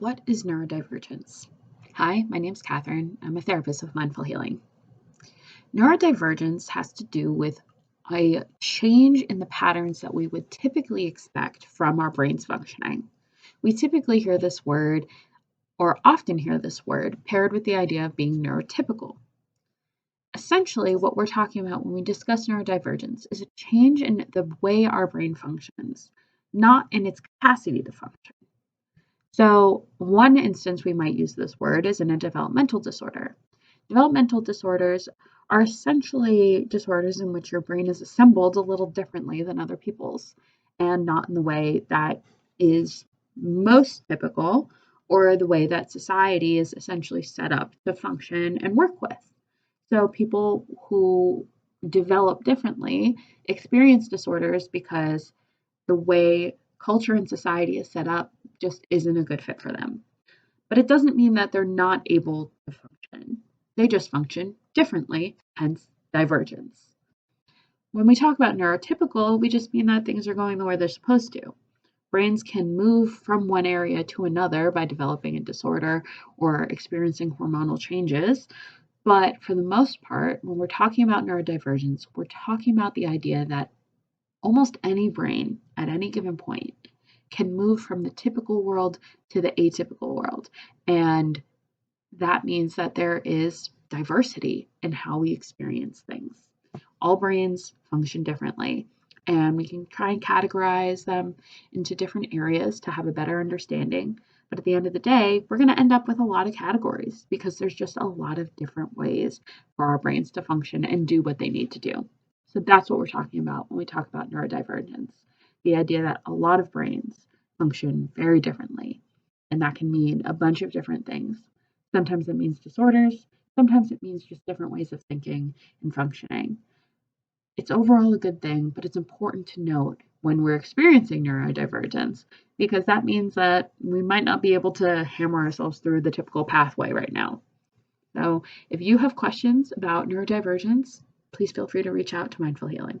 What is neurodivergence? Hi, my name's Catherine. I'm a therapist with Mindful Healing. Neurodivergence has to do with a change in the patterns that we would typically expect from our brain's functioning. We typically hear this word, or often hear this word, paired with the idea of being neurotypical. Essentially, what we're talking about when we discuss neurodivergence is a change in the way our brain functions, not in its capacity to function. So, one instance we might use this word is in a developmental disorder. Developmental disorders are essentially disorders in which your brain is assembled a little differently than other people's, and not in the way that is most typical or the way that society is essentially set up to function and work with. So, people who develop differently experience disorders because the way culture and society is set up just isn't a good fit for them. But it doesn't mean that they're not able to function. They just function differently, hence divergence. When we talk about neurotypical, we just mean that things are going the way they're supposed to. Brains can move from one area to another by developing a disorder or experiencing hormonal changes. But for the most part, when we're talking about neurodivergence, we're talking about the idea that almost any brain at any given point can move from the typical world to the atypical world. And that means that there is diversity in how we experience things. All brains function differently, and we can try and categorize them into different areas to have a better understanding. But at the end of the day, we're going to end up with a lot of categories because there's just a lot of different ways for our brains to function and do what they need to do. So that's what we're talking about when we talk about neurodivergence. The idea that a lot of brains function very differently. And that can mean a bunch of different things. Sometimes it means disorders, sometimes it means just different ways of thinking and functioning. It's overall a good thing, but it's important to note when we're experiencing neurodivergence because that means that we might not be able to hammer ourselves through the typical pathway right now. So if you have questions about neurodivergence, please feel free to reach out to Mindful Healing.